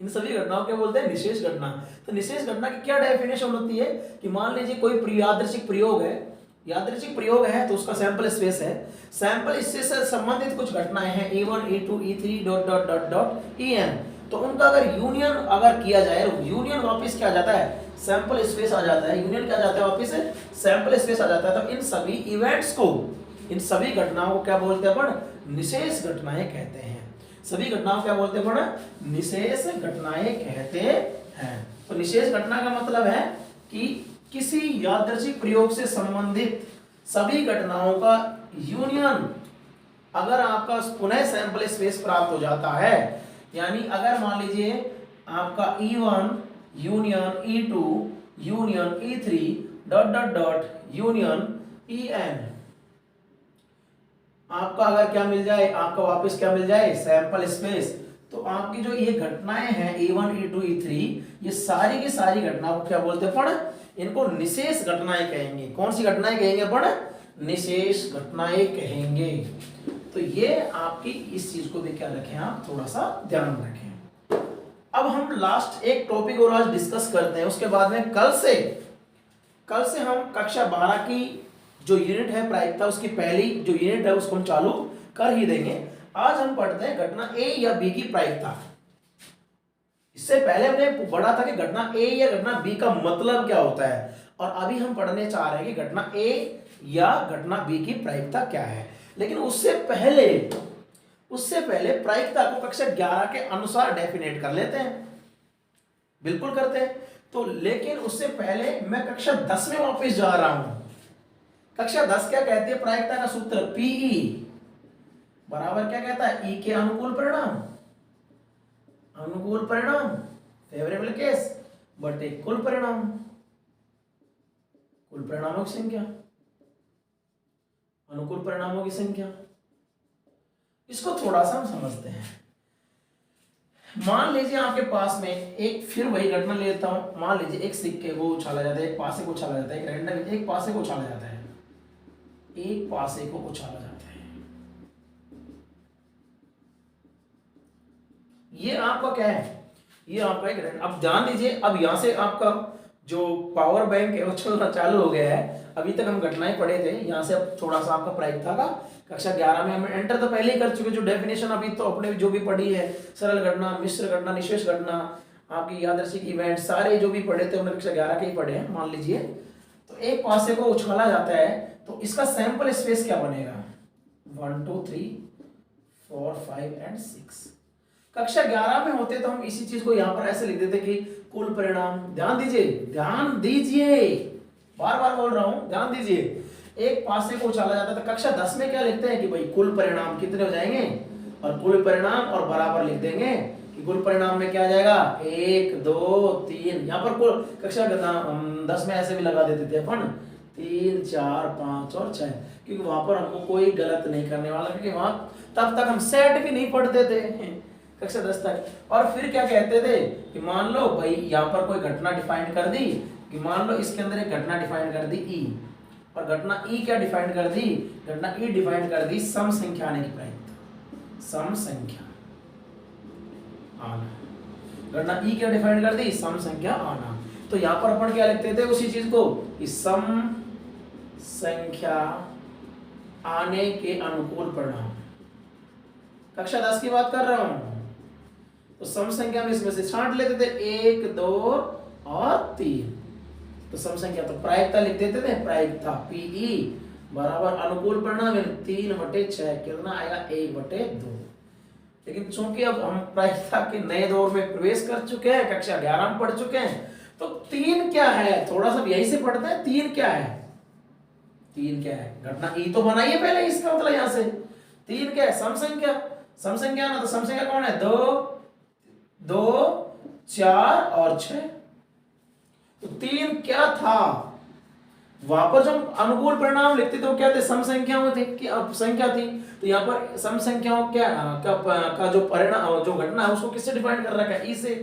इन सभी घटनाओं को बोलते हैं निशेष घटना। तो निशेष घटना की क्या डेफिनेशन होती है कि मान लीजिए कोई यादृच्छिक प्रयोग है, यादृच्छिक प्रयोग है तो उसका सैंपल स्पेस है, सैंपल स्पेस से संबंधित कुछ घटनाएं हैं E1 E2 E3 dot dot dot dot En, तो उनका अगर यूनियन अगर किया जाए, यूनियन वापस क्या आ जाता है, सैंपल स्पेस आ जाता है। यूनियन क्या जाता है, वापस सैंपल स्पेस आ जाता है। तो इन सभी इवेंट्स को, इन सभी घटनाओं को क्या बोलते हैं अपन, निशेष घटनाएं कहते हैं। सभी घटनाओं को क्या बोलते हैं अपन, निशेष घटनाएं कहते हैं। तो निशेष घटना का मतलब है कि किसी यादृच्छिक प्रयोग से संबंधित सभी घटनाओं का यूनियन अगर आपका पुनः सैंपल स्पेस प्राप्त हो जाता है, यानी अगर मान लीजिए आपका E1 union E2 union E3 dot dot dot union En, आपका अगर क्या मिल जाए, आपका वापस क्या मिल जाए, सैंपल स्पेस, तो आपकी जो ये घटनाएं हैं E1 E2 E3, ये सारी की सारी घटनाओं को क्या बोलते हैं अपन, इनको निशेष घटनाएं कहेंगे। कौन सी घटनाएं कहेंगे अपन, निशेष घटनाएं कहेंगे। तो ये आपकी इस चीज को भी क्या रखें, आप थोड़ा सा ध्यान रखें। अब हम लास्ट एक टॉपिक और आज डिस्कस करते हैं, उसके बाद में कल से हम कक्षा 12 की जो यूनिट है प्रायिकता, उसकी पहली जो यूनिट है उसको हम चालू कर ही देंगे। आज हम पढ़ते हैं घटना ए या बी की प्रायिकता। इससे पहले हमने पढ़ा था कि घटना ए या घटना बी का मतलब क्या होता है, और अभी हम पढ़ने चाह रहे हैं कि घटना ए या घटना बी की प्रायिकता क्या है। लेकिन उससे पहले प्रायिकता को कक्षा 11 के अनुसार डेफिनेट कर लेते हैं, बिल्कुल करते हैं। तो लेकिन उससे पहले मैं कक्षा 10 में वापस जा रहा हूं। कक्षा 10 क्या कहती है, प्रायिकता का सूत्र PE बराबर क्या कहता है, E के अनुकूल परिणाम फेवरेबल केस बटे कुल परिणामों की संख्या, अनुकूल परिणामों की संख्या। इसको थोड़ा सा हम समझते हैं। मान लीजिए आपके पास में एक, फिर वही घटना लेता हूं, मान लीजिए एक सिक्के को उछाला जाता है, एक पासे को उछाला जाता है, एक रैंडम एक पासे को उछाला जाता है, एक पासे को उछाला जाता है। ये आपका क्या है, ये आपका एक, अब ध्यान दीजिए, अब यहां से आपका जो पावर बैंक है वो चलना चालू हो गया है। अभी तक हम घटनाएं पढ़े थे, यहां से अब थोड़ा सा आपका प्रायिकता का कक्षा 11 में हम एंटर तो पहले ही कर चुके, जो डेफिनेशन अभी तो अपने जो भी पढ़ी है, सरल घटना, मिश्र घटना, निशेष घटना, आपकी यादृच्छिक इवेंट, सारे जो भी पढ़े थे हमने कक्षा 11 के ही पढ़े हैं। मान लीजिए तो एक पासे को उछाला जाता है, तो इसका सैंपल स्पेस क्या बनेगा, 1 2 3 4 5 एंड 6। कक्षा 11 में होते तो हम इसी चीज को यहाँ पर ऐसे लिख देते कि कुल परिणाम, ध्यान दीजिए, बार बार बोल रहा हूं, ध्यान दीजिए। एक पासे को उछाला जाता है तो कक्षा 10 में क्या लिखते हैं कि भाई कुल परिणाम कितने हो जाएंगे, और कुल परिणाम और बराबर लिख देंगे कि कुल परिणाम में क्या आ जाएगा, 1 2 3, यहाँ पर कुल कक्षा 10 में ऐसे भी लगा देते थे अपन 3 4 5 और 6, क्योंकि वहां पर हमको कोई गलत नहीं करने वाला, क्योंकि वहां तब तक हम सेट भी नहीं पढ़ते थे कक्षा 10 तक। और फिर क्या कहते थे कि मान लो भाई यहाँ पर कोई घटना डिफाइन कर दी कि मान लो इसके अंदर एक घटना डिफाइन कर दी ई, और घटना ई क्या डिफाइन कर दी, घटना ई डिफाइन कर दी सम संख्या आने की प्रायिकता, सम संख्या आना। घटना ई क्या डिफाइन कर दी, सम संख्या आना। तो यहां पर अपन क्या लिखते थे उसी चीज को कि सम संख्या आने के अनुकूल परिणाम। कक्षा 10 की बात कर रहा हूं। तो सम संख्या में इसमें से छांट लेते थे 1 2 और 3। तो सम संख्या तो प्रायिकता लिख देते थे, प्रायिकता पीई बराबर अनुकूल परिणाम 3/6 कितना आएगा 1/2। लेकिन चूंकि अब हम प्रायिकता के नए दौर में प्रवेश कर चुके हैं, कक्षा 11 में पढ़ चुके हैं, तो 3 क्या है थोड़ा सा यही से पढ़ते हैं। 3 क्या है, 3 क्या है, घटना ई तो बनाइए पहले, इसका मतलब यहां से 3 क्या है, सम संख्या। सम संख्या ना, तो सम संख्या कौन है, 2 2 4 और 6। तो 3 क्या था, वहां पर जब अनुकूल परिणाम लिखते थे वो क्या थे, सम संख्याओं थे, संख्या थी। तो यहाँ पर सम संख्याओं क्या का जो परिणाम जो घटना है उसको किससे डिफाइन कर रखा है, ई से।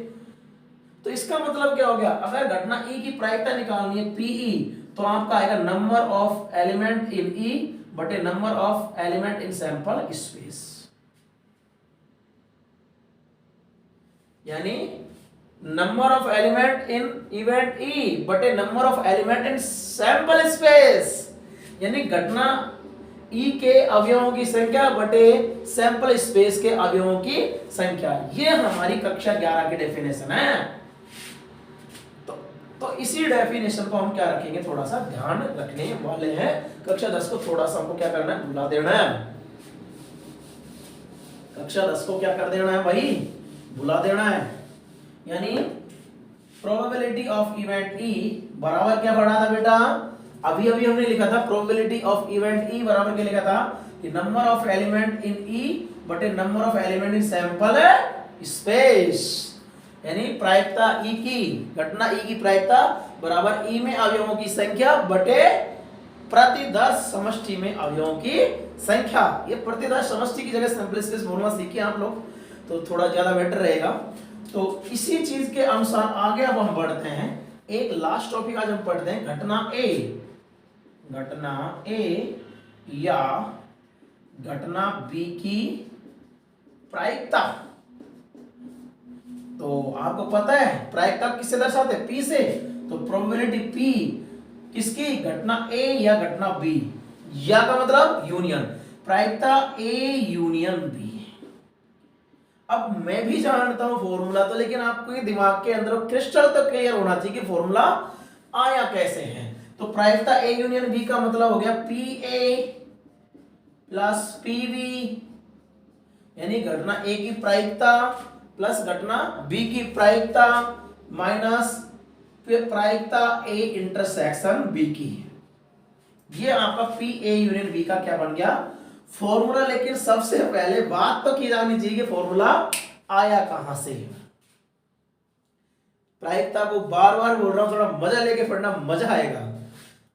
तो इसका मतलब क्या हो गया, अगर घटना ई की प्रायिकता निकालनी है पीई, तो आपका आएगा number of element in E बटे number of element in sample space, यानी number of element in event E बटे number of element in sample space, यानी घटना ई के अवयवों की संख्या बटे सैंपल स्पेस के अवयवों की संख्या। ये हमारी कक्षा 11 की डेफिनेशन है। तो इसी डेफिनेशन को हम क्या रखेंगे, थोड़ा सा ध्यान रखने वाले हैं। कक्षा 10 को थोड़ा सा हमको क्या करना है, भुला देना है। कक्षा 10 को क्या कर देना है भाई, भुला देना है। यानी प्रोबेबिलिटी ऑफ इवेंट ई बराबर क्या पढ़ा था बेटा, अभी हमने लिखा था प्रोबेबिलिटी ऑफ इवेंट ई बराबर क्या लिखा था कि number of element in E बटे number of element in sample space, यानी प्रायिकता ई की, घटना ई की प्रायिकता बराबर ई में अवयवों की संख्या बटे प्रति 10 समष्टि में अवयवों की संख्या। ये प्रति 10 समष्टि की जगह सैंपल स्पेस फॉर्मूला सीखे आप लोग तो थोड़ा ज्यादा बेटर रहेगा। तो इसी चीज के अनुसार आगे अब हम बढ़ते हैं। एक लास्ट टॉपिक आज हम पढ़ते हैं, घटना ए या घटना बी की प्रायिकता। तो आपको पता है प्रायिकता किससे दर्शाते हैं, पी से। तो प्रोबेबिलिटी पी किसकी, घटना ए या घटना बी, या का मतलब यूनियन, प्रायिकता ए यूनियन बी। अब मैं भी जानता हूं फॉर्मूला तो, लेकिन आपको ये दिमाग के अंदर क्रिस्टल तक क्लियर होना चाहिए कि फॉर्मूला आया कैसे है। तो प्रायिकता ए यूनियन बी का मतलब हो गया P A plus P B, यानी घटना ए की प्रायिकता प्लस घटना बी की प्रायिकता माइनस प्रायिकता ए इंटरसेक्शन बी की। ये आपका पी ए यूनियन बी का क्या बन गया, फॉर्मूला। लेकिन सबसे पहले बात तो की जानी चाहिए कि फॉर्मूला आया कहां से। प्रायिकता को बार बार बोल रहा हूं, थोड़ा मजा लेके पढ़ना, मजा आएगा।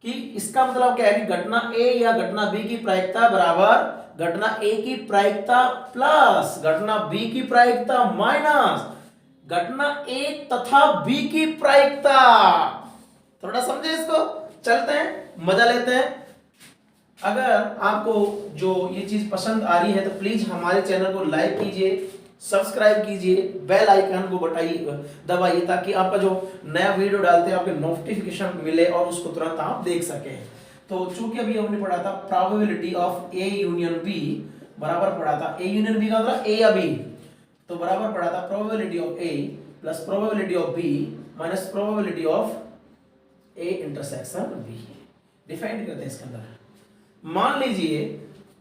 कि इसका मतलब क्या है कि घटना ए या घटना बी की प्रायिकता बराबर घटना ए की प्रायिकता प्लस घटना बी की प्रायिकता माइनस घटना ए तथा बी की प्रायिकता। थोड़ा समझे इसको, चलते हैं मजा लेते हैं। अगर आपको जो ये चीज पसंद आ रही है तो प्लीज हमारे चैनल को लाइक कीजिए, सब्सक्राइब कीजिए, बेल आइकन को दबाइए ताकि आपका जो नया वीडियो डालते हैं आपके नोटिफिकेशन मिले और उसको तुरंत आप देख सकें। तो चूंकि अभी हमने पढ़ा था probability of A union B बराबर पढ़ा था, ए यूनियन बी का मतलब ए या बी, तो बराबर पढ़ा था probability of A plus probability of B minus probability of A intersection B. Define करते हैं इसके अंदर। मान लीजिए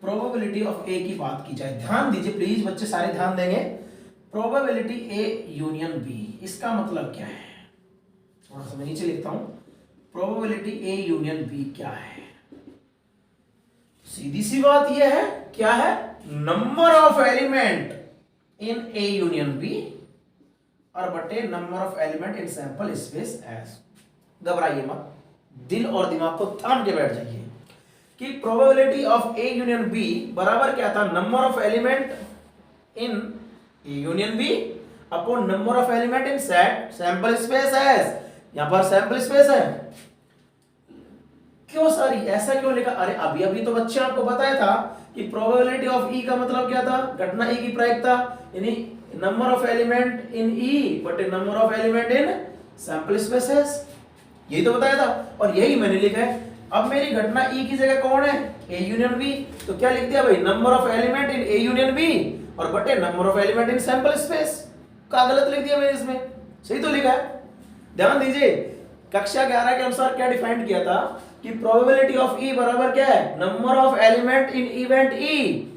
प्रोबेबिलिटी ऑफ ए की बात की जाए, ध्यान दीजिए प्लीज बच्चे, सारे ध्यान देंगे। प्रोबेबिलिटी ए यूनियन बी, इसका मतलब क्या है, थोड़ा सा मैं नीचे लिखता हूं। प्रोबेबिलिटी ए यूनियन बी क्या है, सीधी सी बात यह है, क्या है, number of element in A union B और बटे number of element in sample space S. घबराइए मत, दिल और दिमाग को थाम के बैठ जाइए कि probability of A union B बराबर क्या था, number of element in A union B upon number of element in set sample space S. यहाँ पर सैंपल स्पेस है। क्यों सर ऐसा क्यों लिखा? अरे अभी अभी तो बच्चे आपको बताया था कि प्रोबेबिलिटी ऑफ ई का मतलब क्या था? घटना ई की प्रायिकता, यानी number of element in E बटे number of element in sample spaces, यही तो बताया था और यही मैंने लिखा है। अब मेरी घटना ई की जगह कौन है? ए यूनियन बी, तो क्या लिख दिया भाई? Number of element in A union B और बटे number of element in sample space. का गलत लिख दिया मैंने इसमें, सही तो लिखा है। ध्यान दीजिए, कक्षा 11 के अनुसार क्या डिफाइंड किया था कि प्रोबेबिलिटी ऑफ ई बराबर क्या है? Number of element in event E,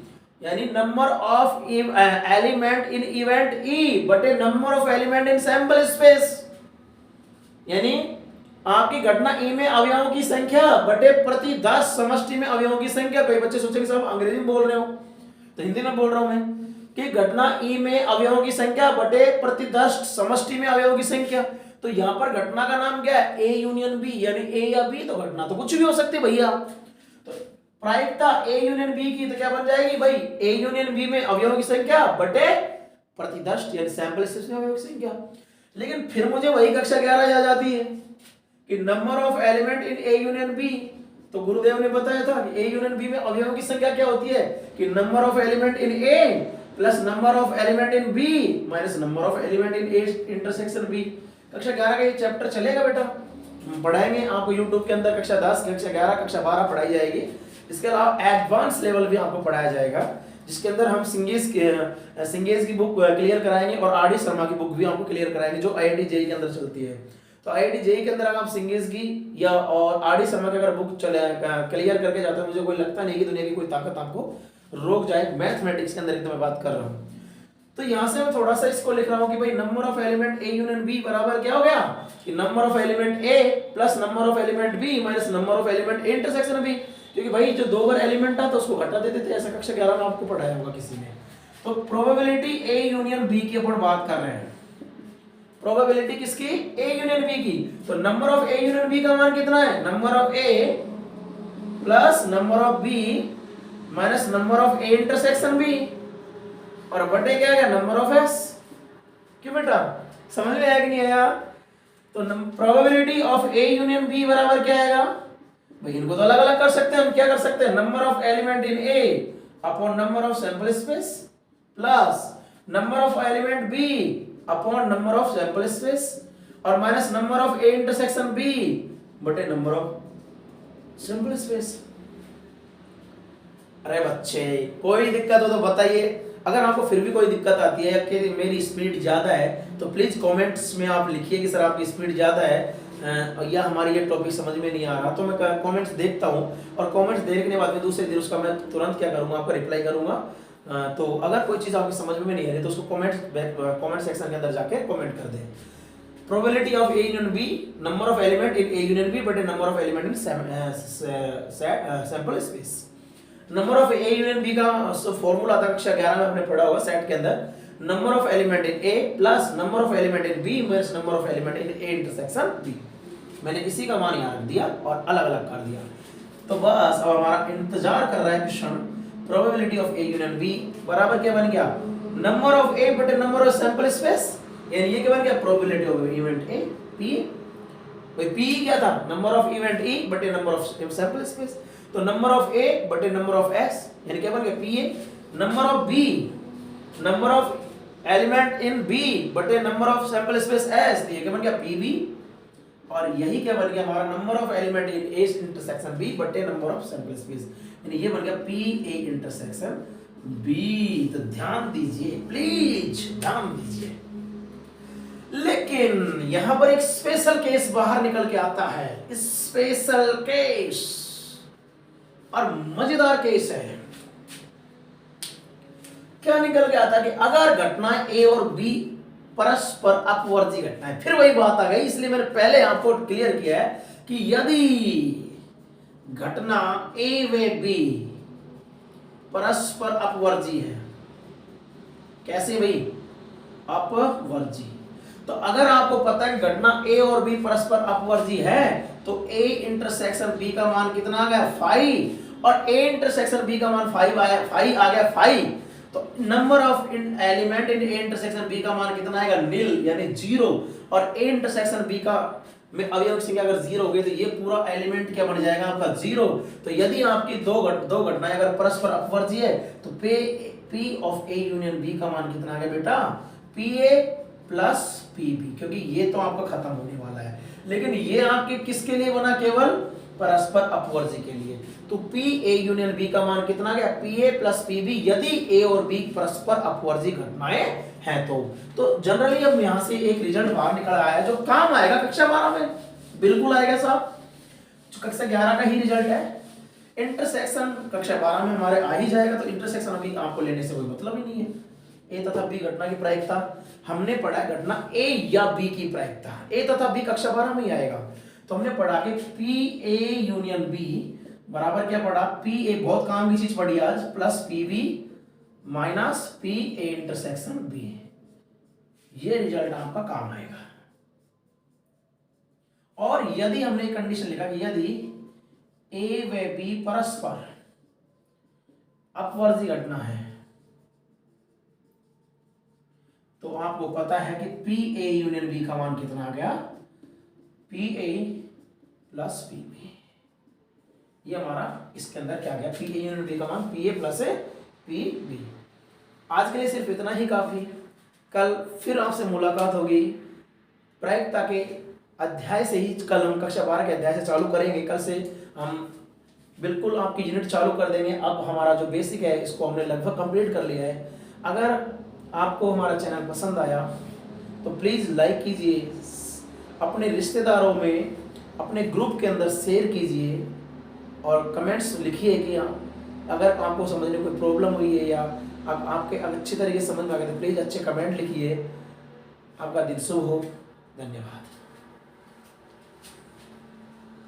यानी number of element in event E बटे number of element in sample space, यानी आपकी घटना ई में अवयवों की संख्या बटे प्रति 10 समष्टि में अवयवों की संख्या। कई बच्चे सोचेंगे साहब अंग्रेजी में बोल रहे हो, तो हिंदी में बोल रहा हूं मैं कि घटना ई में अवयवों की संख्या बटे प्रति 10 समष्टि में अवयवों की संख्या। तो यहां पर घटना का नाम क्या है? ए यूनियन बी, यानी ए या बी, तो घटना तो कुछ भी हो सकती है भैया। तो प्रायिकता ए यूनियन बी की तो क्या बन जाएगी भाई? ए यूनियन बी में अवयवों की संख्या बटे प्रति 10 यानी सैंपल स्पेस में अवयवों की संख्या। लेकिन फिर मुझे वही कक्षा 11 याद आती है कि number of element in A union B, तो गुरुदेव ने बताया था कि ए यूनियन बी में अवयवों की संख्या क्या होती है कि number of element in A plus number of element in B minus number of element in A intersection B. कक्षा 11 का ये चैप्टर चलेगा बेटा, पढ़ाएंगे आपको YouTube के अंदर। कक्षा 10, कक्षा 11, कक्षा 12 पढ़ाई जाएगी। इसके अलावा एडवांस लेवल भी आपको पढ़ाया जाएगा, जिसके अंदर हम सिंगेज की बुक क्लियर कराएंगे और आर.डी. शर्मा की बुक भी आपको क्लियर कराएंगे जो IIT JEE के अंदर चलती है। तो IIT JEE के अंदर अगर आप सिंगेज की या और आर.डी. शर्मा की अगर बुक क्लियर करके जाते हैं, मुझे कोई लगता नहीं कि दुनिया की कोई ताकत आपको रोक जाए। मैथमेटिक्स के अंदर एकदम मैं बात कर रहा हूँ। तो यहां से मैं थोड़ा सा इसको लिख रहा हूं कि भाई number of element A union B बराबर क्या हो गया कि number of element A plus number of element B minus number of element A intersection B. क्योंकि भाई जो दो बार एलिमेंट था तो उसको घटा देते थे, ऐसा कक्षा 11 में आपको पढ़ाया होगा किसी ने। तो प्रोबेबिलिटी ए यूनियन बी की अपन बात कर रहे हैं। प्रोबेबिलिटी किसकी? ए यूनियन बी की। तो number of A union B का मान कितना है? Number of A plus number of B minus number of A intersection B और बटे क्या है? Number of S. क्यों बेटा, समझ में आया कि नहीं आया? तो probability of A union B बराबर क्या आएगा भाई? इनको तो अलग अलग कर सकते हैं हम। क्या कर सकते हैं? Number of element in A upon number of sample space plus number of element B upon number of sample space और minus number of A intersection B बटे नंबर ऑफ सैंपल स्पेस। अरे बच्चे कोई दिक्कत हो तो बताइए। अगर आपको फिर भी कोई दिक्कत आती है कि मेरी स्पीड ज़्यादा है तो प्लीज़ कमेंट्स में आप लिखिए कि सर आपकी स्पीड ज़्यादा है या हमारी ये टॉपिक समझ में नहीं आ रहा। तो मैं कमेंट्स देखता हूँ और कमेंट्स देखने के बाद में दूसरे दिन उसका मैं तुरंत क्या करूँगा, आपको रिप्लाई करूँगा। तो अगर कोई चीज़ आपकी समझ में नहीं आ रही तो उसको कमेंट सेक्शन के अंदर जाके कमेंट कर दें। Probability of A union B, number of element in A union B बटे number of element in sample space. Number of A union B का फॉर्मूला था कक्षा 11 में आपने पढ़ा होगा सेट के अंदर। Number of element in A plus number of element in B minus number of element in A intersection B. मैंने इसी का मान यहाँ रख दिया और अलग अलग कर दिया। तो बस अब हमारा इंतजार कर रहा है question. Probability of A union B बराबर क्या बन गया? नंबर ऑफ ए बटे नंबर ऑफ सैंपल स्पेस, यानी ये क्या बन गया? Probability of event A P. भाई पी क्या था? नंबर ऑफ इवेंट ई बटे नंबर ऑफ सैंपल स्पेस। तो नंबर ऑफ ए बटे नंबर ऑफ एस, यानी क्या बन गया? P A. Number of B, number of element in B बटे number of sample space S, ये क्या बन गया? P B. और यही क्या बन गया हमारा? Number of element in A intersection B बटे नंबर ऑफ सैंपल स्पेस, यानी ये बन गया पी ए इंटरसेक्शन बी। तो ध्यान दीजिए प्लीज, ध्यान दीजिए। लेकिन यहां पर एक स्पेशल केस बाहर निकल के आता है। स्पेशल केस और मजेदार केस है। क्या निकल के आता है कि अगर घटना ए और बी परस्पर अपवर्ती घटना है। फिर वही बात आ गई, इसलिए मैंने पहले आपको क्लियर किया है कि यदि घटना ए व बी परस्पर अपवर्ती है। कैसे भाई? अपवर्ती। तो अगर आपको पता है घटना ए और बी परस्पर अपवर्ती है तो ए इंटरसेक्शन बी का मान कितना आ गया? 5 और ए इंटरसेक्शन बी का मान 5 आया, 5 आ गया 5। तो number of element in A intersection B का मान कितना आएगा? नील, यानी 0। और ए इंटरसेक्शन बी का में अवयव संख्या अगर 0 हो गई तो ये पूरा एलिमेंट क्या बन जाएगा आपका 0। तो यदि आपकी दो घटनाएं अगर परस्पर अपवर्ती है तो P of A union B का मान कितना आ गया बेटा, PA प्लस PB, क्योंकि ये तो आपका खत्म होने वाला है। लेकिन ये आपके किसके लिए बना, केवल परस्पर अपवर्ती के लिए। तो PA यूनियन B का मान कितना गया, PA प्लस PB, यदि A और B परस्पर अपवर्ती घटनाएं हैं तो जनरली अब यहां से एक रिजल्ट बाहर निकल आया जो काम आएगा कक्षा 12 में, बिल्कुल आएगा साहब। कक्षा 11 का ही रिजल्ट है। इंटरसेक्शन कक्षा 12 में हमारे आ ही जाएगा, तो इंटरसेक्शन अभी आपको लेने से कोई मतलब ही नहीं है। ए तथा बी घटना की प्रायिकता हमने पढ़ा है, घटना ए या बी की प्रायिकता ए तथा बी कक्षा 12 में ही आएगा। तो हमने पढ़ा कि पी ए यूनियन बी बराबर क्या पढ़ा, पी ए बहुत काम की चीज पढ़ी आज, plus P B minus P A intersection B. ये रिजल्ट आपका काम आएगा। और यदि हमने कंडीशन लिखा कि यदि ए व बी परस्पर अपवर्ती घटना है तो आपको पता है कि पी ए यूनियन बी का मान कितना आ गया, P A plus P B. ये हमारा इसके अंदर क्या गया, पी ए यूनियन बी का मान P A plus P B. आज के लिए सिर्फ इतना ही काफी। कल फिर आपसे मुलाकात होगी प्रायिकता के अध्याय से ही। कल हम कक्षा 12 के अध्याय से चालू करेंगे। कल से हम बिल्कुल आपकी यूनिट चालू कर देंगे। अब हमारा जो बेसिक है इसको हमने लगभग कंप्लीट कर लिया है। अगर आपको हमारा चैनल पसंद आया तो प्लीज़ लाइक कीजिए, अपने रिश्तेदारों में, अपने ग्रुप के अंदर शेयर कीजिए और कमेंट्स लिखिए कि अगर आपको समझने में कोई प्रॉब्लम हुई है या आपके अच्छी तरीके से समझ में आ गया तो प्लीज़ अच्छे कमेंट लिखिए। आपका दिन शुभ हो। धन्यवाद।